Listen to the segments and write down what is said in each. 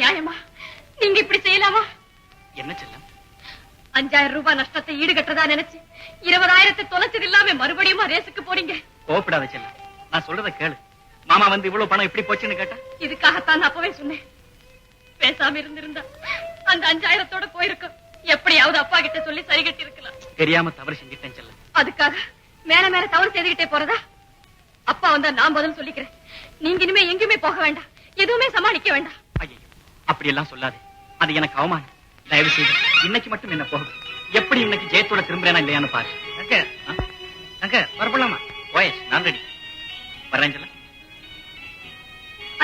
நியாயமா? நீங்க இப்படி செய்யலாமா? என்ன செல்லம்? 5000 ரூபாய் நஷ்டத்தை ஈடுகட்டுறதா நினைச்சு 20,000 தொலைச்சது இல்லாம மறுபடியும் ரேஸுக்கு போறீங்க. கோபப்படாத செல்லம், நான் சொல்றத கேளு. மாமா வந்து இவ்வளவு பணம் எப்படி போச்சுன்னு கேட்டா? இதுக்காகத்தான் அப்பவே சொன்னேன். பேசாம இருந்திருந்தா அந்த 5000 போயிருக்கும். எப்படியாவது அப்பா கிட்ட சொல்லி சரி கட்டி இருக்கலாம். தெரியாம தவறு செஞ்சிட்டேன் செல்லம். அதுக்காக மேல மேல தவறு செய்துகிட்டே போறதா? அப்பா வந்தா நான் பதில் சொல்லிக்கிறேன். நீங்க இனிமே எங்குமே போக வேண்டாம், எதுவுமே சமாளிக்க வேண்டாம். ஐயோ, அப்படி எல்லாம் சொல்லாது. அது எனக்கு அவமானம். தயவு செய்து இன்னைக்கு மட்டும் என்ன போகும். எப்படி இன்னைக்கு ஜெயத்தோட திரும்புறேனா இல்லையான்னு பாரு. அங்க வரப்படலாமா? ஓயஸ், நான் ரெடி. வர்றேன் செல்லம்.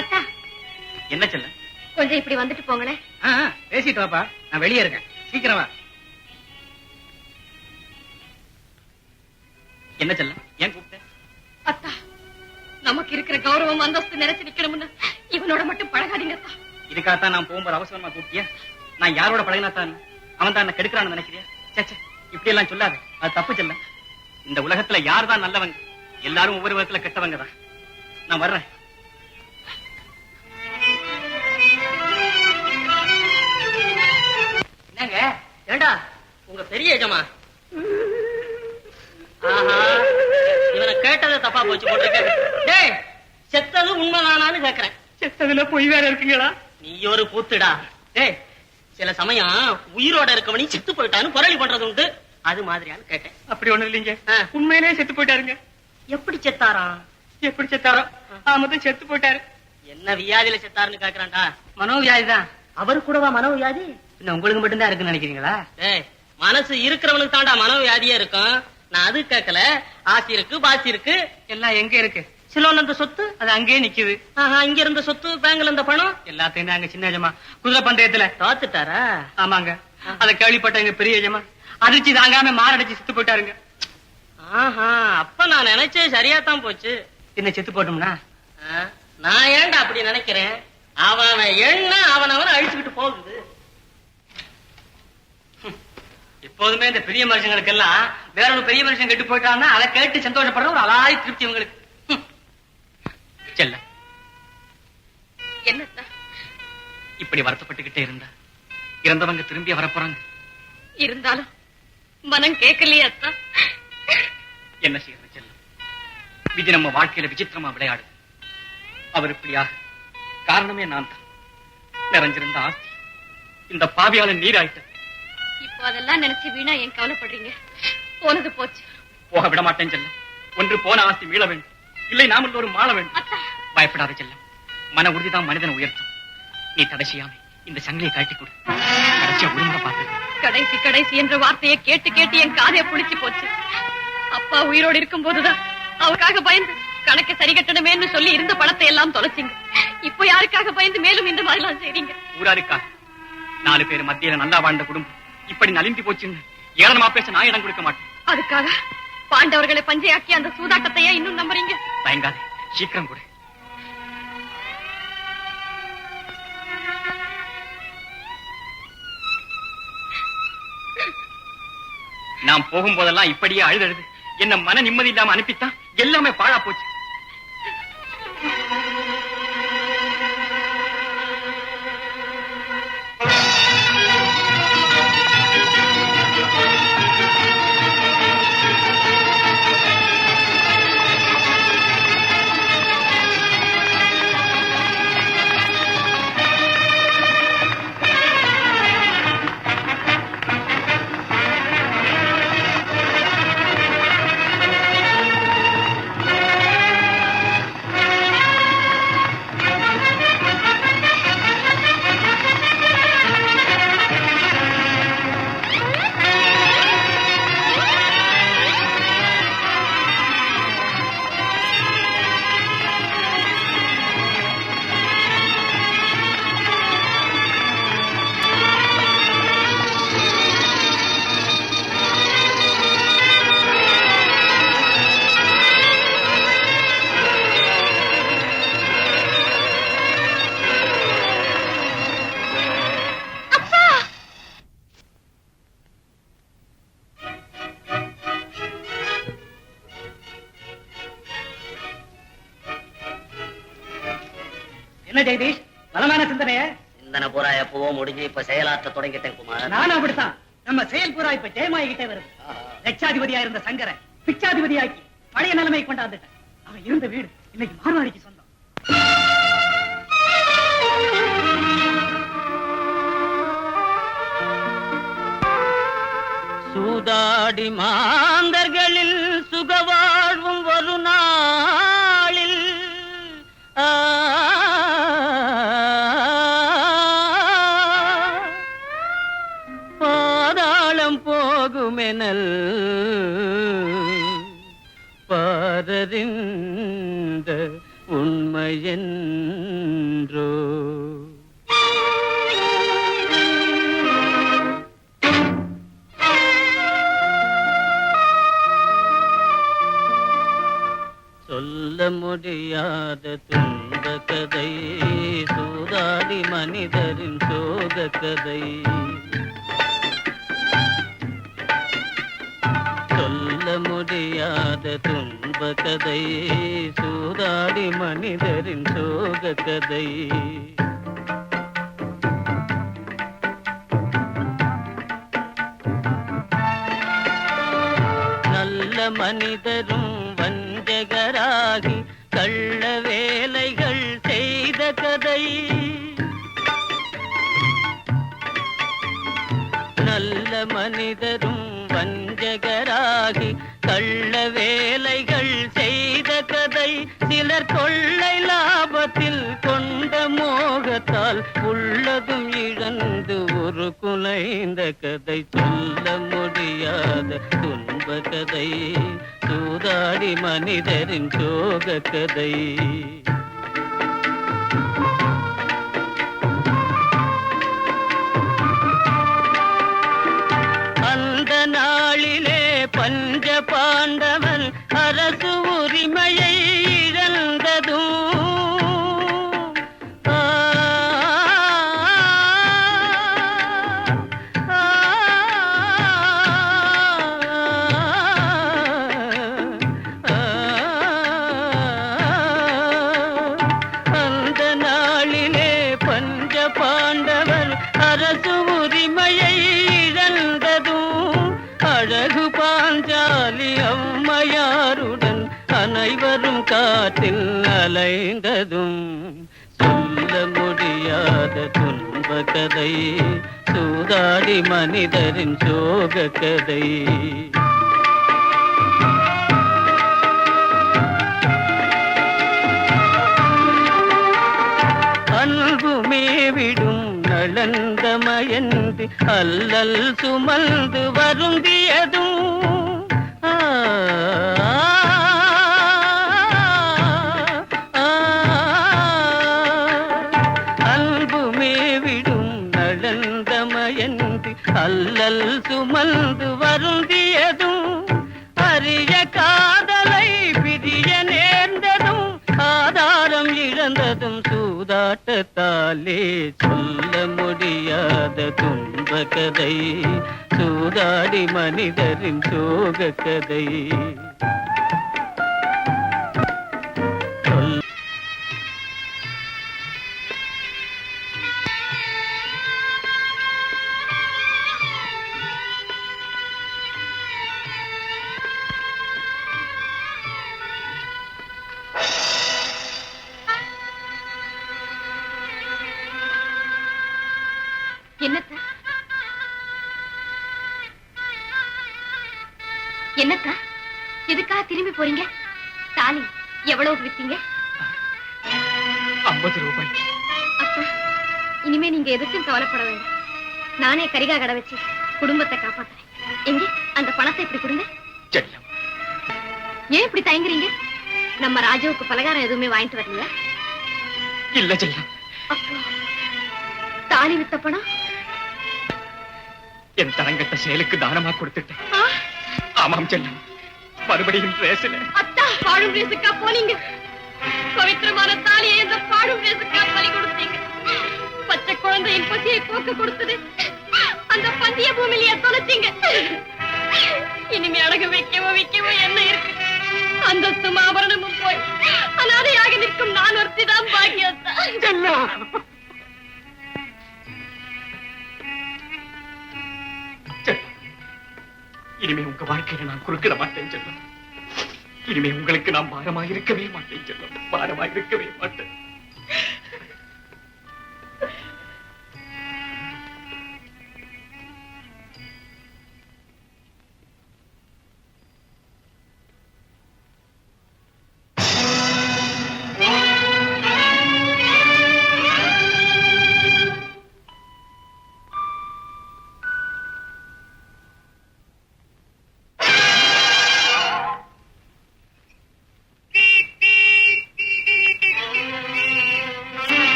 அத்தா, என்ன செல்லம்? கொஞ்சம் இப்படி வந்துட்டு போங்களேன். பேசிட்டு வாப்பா, நான் வெளியே இருக்கேன். சீக்கிரம் வா. என்ன செல்லம், ஏன் கூப்பிட்ட? அத்தா, நமக்கு இருக்கிற கௌரவம் அந்தஸ்து நினைச்சு நிக்கணும்னு இவனோட மட்டும் பழகாதீங்க அத்தா. இதுக்காகத்தான் நான் போகும்போது அவசரமா கூப்பிட்டியா? நான் யாரோட பழகினா தான் அவன் தான் என்ன கெடுக்கிறான்னு நினைக்கிறியா? சேச்சே, இப்படி எல்லாம் சொல்லாது. அது தப்பு செல்லம். இந்த உலகத்துல யார் தான் நல்லவங்க? எல்லாரும் ஒவ்வொரு விதத்துல கெட்டவங்க தான். நான் வர்றேன். என்னங்க ஏண்டா உங்க பெரிய எஜமா இவனை கேட்டதை தப்பா போச்சு போட்டு. டேய், செத்தது உண்மைதானான்னு கேக்குறேன். செத்ததுல பொய் வேற இருக்குங்களா? நீ ஒரு கூத்துடா. டேய், சில சமயம் உயிரோட இருக்கவனி செத்து போயிட்டான்னு புரளி பண்றது உண்டு. அது மாதிரியான்னு கேட்டேன். அப்படி ஒண்ணு இல்லைங்க, உண்மையிலே செத்து போயிட்டாருங்க. எப்படி செத்தாராம்? எப்படி செத்தாரோ ஆமத்தும் செத்து போயிட்டாரு. என்ன வியாதியில செத்தாருன்னு கேக்குறான்டா. மனோவியாதிதான். அவரு கூடவா மனோவியாதி? உங்களுக்கு மட்டும்தான் இருக்குன்னு நினைக்கிறீங்களா? டேய், மனசு இருக்கிறவனுக்கு தாண்டா மனோவியாதியே இருக்கும். நான் அது கேட்கல. ஆசி இருக்கு, பாசி இருக்கு. எல்லாம் எங்க இருக்கு? சிலோன் அந்த சொத்து அது அங்கேயே நிக்குது. இங்க இருந்த சொத்து, பேங்க்ல இருந்த பணம் எல்லாத்தையும் அங்க சின்ன எஜமா குதிரை பந்தயத்துல தோத்துட்டாரா? ஆமாங்க, அத கேள்விப்பட்ட எங்க பெரிய எஜமா அதிர்ச்சி தாங்காம மாரடைச்சு செத்து போயிட்டாருங்க. அப்ப நான் நினைச்சே சரியாத்தான் போச்சு. என்ன செத்து போட்டோம்னா? நான் ஏன்டா அப்படி நினைக்கிறேன்? அவன் என்ன அவன் அழிச்சுக்கிட்டு போகுது. எப்போதுமே இந்த பெரிய மனுஷங்களுக்கு எல்லாம் வேற ஒரு பெரிய மனுஷன் கெட்டு போயிட்டான்னா அதை கேட்டு சந்தோஷப்படுற ஒரு அலாய் திருப்தி உங்களுக்கு. செல்ல, என்னத்தா இப்படி வருத்தப்பட்டுக்கிட்டே இருந்தா இறந்தவங்க திரும்பி வரப்போறாங்க. இருந்தாலும் மனம் கேட்கலையே அத்தா. என்ன செய்யறது செல்லம்? விதி நம்ம வாழ்க்கையில விசித்திரமா விளையாடு. அவர் இப்படியாக காரணமே நான் தான். நிறைஞ்சிருந்த ஆஸ்தி இந்த பாவியால நீராயிட்ட. இப்போ அதெல்லாம் நினைச்சு வீணா ஏன் கவலைப்படுறீங்க? போனது போச்சு. போக விட மாட்டேன் செல்லம். ஒன்று போன ஆஸ்தி மீள வேண்டும், இல்லை நாமல் ஒரு மாள வேண்டும். பயப்படாத செல்லம், மன உறுதிதான் மனிதனை உயர்த்தும். நீ தடைசியாம இந்த சங்கிலியை காட்டி கொடு. கடைசியா ஒழுங்கா பார்த்து. கடைசி கடைசி என்ற வார்த்தையை கேட்டு கேட்டு என் காதைய புளிச்சு போச்சு. அப்பா உயிரோடு இருக்கும் போதுதான் அவருக்காக பயந்து கணக்கு சரி கட்டணுமேன்னு சொல்லி இருந்த பணத்தை எல்லாம் தொலைச்சிங்க. இப்போ யாருக்காக பயந்து மேலும் இந்த மாதிரி எல்லாம் செய்றீங்க? ஊராருக்கா? 4 பேர் மத்தியில நல்லா வாழ்ந்த குடும்பம் இப்படி நலிந்து போச்சுன்னு ஏளனமா பேச நான் இடம் கொடுக்க மாட்டேன். அதுக்காக பாண்டவர்களை பஞ்சையாக்கி அந்த சூதாட்டத்தையே இன்னும் நம்புறீங்க? தயங்காதே, சீக்கிரம் கூட. நான் போகும்போதெல்லாம் இப்படியே அழுதழுது என்ன மன நிம்மதி இல்லாம அனுப்பித்தான் எல்லாமே பாழா போச்சு. என்ன ஜெகதீஷ், பலமான சிந்தனைய? சிந்தனை பூரா எப்பவோ முடிஞ்சு இப்ப செயலாற்ற தொடங்கிட்டேன் குமார். நானும் அப்படித்தான். நம்ம செயல் பூரா இப்ப ஜெயமாகிட்டே வருது. லட்சாதிபதியா இருந்த சங்கரை பிச்சாதிபதியாக்கி பழைய நிலைமை கொண்டாந்துட்டேன். அவன் இருந்த வீடு இன்னைக்கு மார்வாடிக்கு சொந்தம். சூதாடி மாந்தர்களில் சுகவாழ்வும் ஒரு நாளில் பாதாளம் போகுமெனல் பாரறிந்த உண்மையென்றோ. சொல்ல முடியாத துன்ப கதை, சூதாடி மனிதரின் சோக கதை. சொல்ல முடியாத துன்ப கதை, சூதாடி மனிதரின் சோக கதை. நல்ல மனிதரும் வஞ்சகராகி கள்ள வேலைகள் செய்த கதை. நல்ல மனிதரும் வஞ்சகராகி கள்ள வேலைகள் செய்த கதை. சிலர் கொள்ளை லாபத்தில் கொண்ட மோகத்தால் உள்ளதும் இழந்து ஒரு குலைந்த கதை. சொல்ல முடியாத துன்ப கதை, சூதாடி மனிதரின் சோக கதை. அந்த நாளிலே பஞ்ச பாண்டவன் அரசு உரிமையை இழந்ததும் அந்த நாளிலே பஞ்ச பாண்டவர் அரசு உரிமையை இழந்ததும் அழகு பாஞ்சாலி அம்மையாருடன் அனைவரும் காற்றில் அலைந்ததும். சொல்ல முடியாத துன்ப கதை, சூதாடி மனிதரின் சோக கதை. அன்புமே விடும் நலந்தமயந்து அல்லல் சுமந்து வருந்தியதும் அன்புமே விடும் நலந்தமயந்து அல்லல் சுமந்து வருந்தியதும் அரிய காதலை பிரிய நேர்ந்ததும் ஆதாரம் இழந்ததும் சூதாட்டத்தாலே. சொல்ல முடியாத துன்ப கதை, சூதாடி மனிதரின் சோக கதை. என்னத்தா என்னத்தா எதுக்காக திரும்பி போறீங்க? தாலி எவ்வளவு வித்தீங்க? 50 ரூபாய். அப்பா, இனிமே நீங்க எதுக்கும் கவலைப்பட வேண்டாம். நானே கரிகா கடை வச்சு குடும்பத்தை காப்பாத்துறேன். எங்க அந்த பணத்தை இப்படி கொடுங்க. செல்லம், ஏன் இப்படி தயங்குறீங்க? நம்ம ராஜாவுக்கு பலகாரம் எதுவுமே வாங்கிட்டு வரலையா? இல்ல செல்லம். அப்போ தாலி வித்த பணம் என் தரங்கட்ட செயலுக்கு தானமா கொடுத்துட்டேன். ஆமாம் செல்லம், மறுபடியும் ரேஸ்ல. அத்தா, பாடும் ரேசுக்கா போனீங்க? பவித்திரமான தாலியை இந்த பாடும் ரேசுக்கா பலி கொடுத்தீங்க. பச்சை குழந்தையின் பசியை போக்க கொடுத்தது அந்த பந்திய பூமியிலேயே தொலைச்சீங்க. இனிமே அடகு வைக்கவோ என்ன இருக்கு? அந்தஸ்தும் ஆபரணமும் போய் அனாதையாக நிற்கும் நான் ஒருத்திதான் பாக்கியத்தா. இனிமே உங்க வாழ்க்கையில நான் குறுக்கிட மாட்டேன் செல்லம். இனிமே உங்களுக்கு நான் பாரமாயிருக்கவே மாட்டேன் செல்லம், பாரமாயிருக்கவே மாட்டேன்.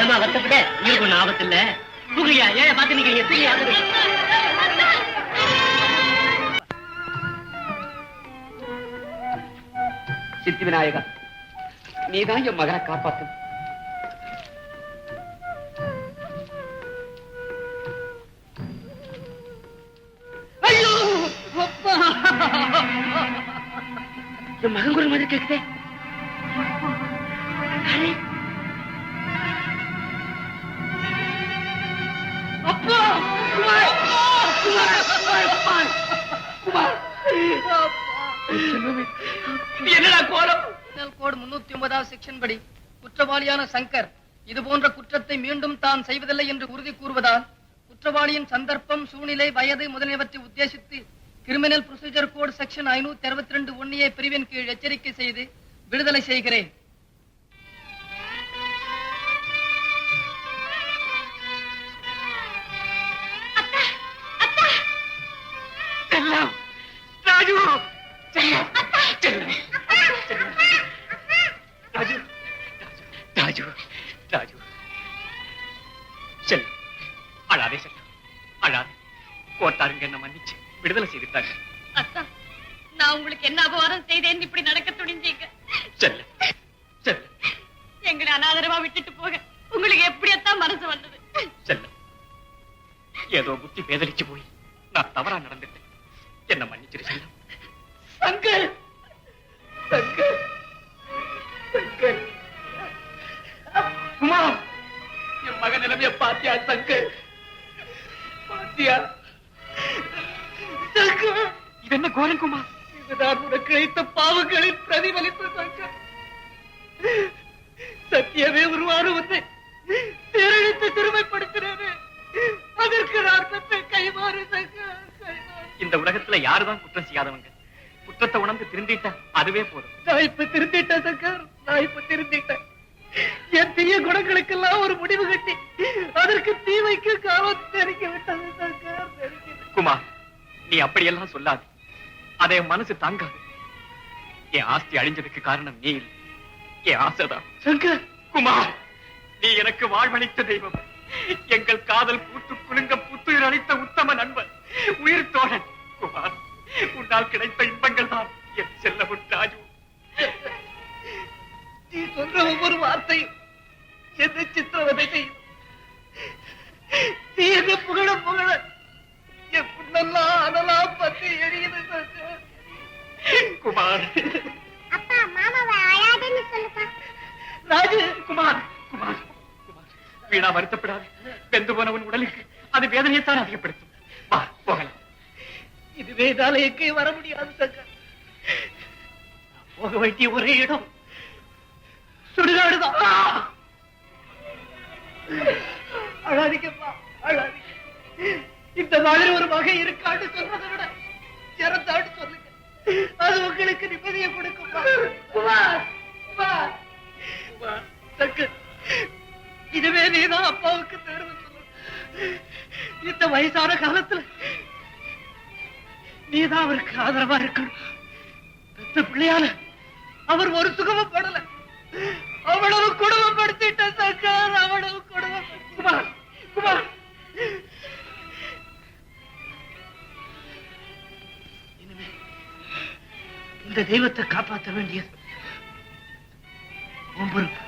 ஏமா வருத்தப்பட இவருக்கு ஒண்ணு ஆபத்து இல்ல. தூக்குறியா? ஏன் பாத்து நிக்கிறீங்க? சித்தி விநாயகா, நீதான் என் மகனை காப்பாத்து. ஐயோ அப்பா, என் மகன் குரல் மாதிரி கேக்குதே. அப்பா, என்னடா கோலம்? கோடு 309 செக்ஷன் படி குற்றவாளியான சங்கர் இது போன்ற குற்றத்தை மீண்டும் தான் செய்வதில்லை என்று உறுதி கூறுவதால் குற்றவாளியின் சந்தர்ப்பம், சூழ்நிலை, வயது முதலியவற்றை உத்தேசித்து criminal procedure code section 562(1A) பிரிவின் கீழ் எச்சரிக்கை செய்து விடுதலை செய்கிறேன். ராஜு, ராஜு, ராஜு, செல்லம், அழாதே செல்லம், அழாதே. கோர்ட்டாருங்க என்ன மன்னிச்சு விடுதலை செய்துட்டாங்க. அத்தா, நான் உங்களுக்கு என்ன அபவாதம் செய்தேன் இப்படி நடக்க துணிஞ்சீங்க? செல்லம், செல்லம், எங்களை அனாதரவா விட்டுட்டு போக உங்களுக்கு எப்படியத்தான் மனசு வந்தது? செல்லம், ஏதோ புத்தி பேதலிச்சு போய் நான் தவறா நடந்துட்டேன், என்ன மன்னிச்சிரு செல்லம். சங்கர், சங்கர், சங்கர். உமா, என் மகன் நிலைமைய பாத்தியா சங்கர்? பாத்தியா? சங்கர், இது என்ன கோரம் குமா? இதுதான் உனக்கு இழைத்த பாவங்களின் பிரதிபலிப்பு சங்கர். சத்தியமே உருவான உன்னை சீரழித்து சிறுமைப்படுத்தினது. அதற்கு நான் பெற்ற கைமாறு சங்கர், கைமாறு. இந்த உலகத்துல யாருதான் குற்றம் செய்யாதவங்க? குற்றத்தை உணர்ந்து திருந்திட்டா அதுவே போதும். நான் இப்ப திருந்திட்டேன் சங்கர், நான் இப்ப திருந்திட்டேன். என் தீய குணங்களுக்கெல்லாம் ஒரு முடிவு கட்டி அதற்கு தீ வைக்க காலம் நெருங்கி விட்டது சங்கர், நெருங்கி. குமார், நீ அப்படியெல்லாம் சொல்லாது, அதை என் மனசு தாங்காது. என் ஆஸ்தி அழிஞ்சதுக்கு காரணம் நீ இல்லை, என் ஆசைதான். சங்கர், குமார், நீ எனக்கு வாழ்வளித்த தெய்வம், எங்கள் காதல் பூத்து குலுங்க புத்துயிர் அளித்த உத்தம நண்பன், உயிர் தோழன். குமார், உன்னால் கிடைத்த இன்பங்கள் தான் என் செல்லமுன் ராஜு. நீ சொல்ற ஒவ்வொரு வார்த்தையும் என்ன சித்திரவதை செய்யும். நீ என்ன புகழ புகழ என் புண்ணெல்லாம் அதெல்லாம் பத்தி எரியுது சங்கர். குமார், அப்பா மாமாவை அழாதேன்னு சொல்லுப்பா. ராஜு, குமார், குமார், குமார், வீணா வருத்தப்படாது. வெந்து போனவன் உடலுக்கு அது வேதனையைத்தான் அதிகப்படுத்தும். வா, போகலாம். இதுவே என்னால எங்கேயும் வர முடியாது சங்கர். போக வேண்டிய ஒரே இடம் சுடுகாடுதான். அழாதீங்கப்பா, அழாதீங்க. இந்த மாதிரி ஒரு வகை இருக்கான்னு சொல்றதை விட இறந்தான்னு சொல்லுங்க, அது உங்களுக்கு நிம்மதியை கொடுக்கும். இதுவே நீதான் அப்பாவுக்கு தேர்வு சொல்லணும். இந்த வயசான காலத்துல நீதான் அவருக்கு ஆதரவா இருக்கணும். பெத்த பிள்ளையால அவர் ஒரு சுகமும் படல. அவ்வளவு குடும்பப்படுத்திட்ட சங்கர், அவ்வளவு குடும்பம். குமார், குமார், இனிமே இந்த தெய்வத்தை காப்பாற்ற வேண்டியது உன் பொறுப்பு.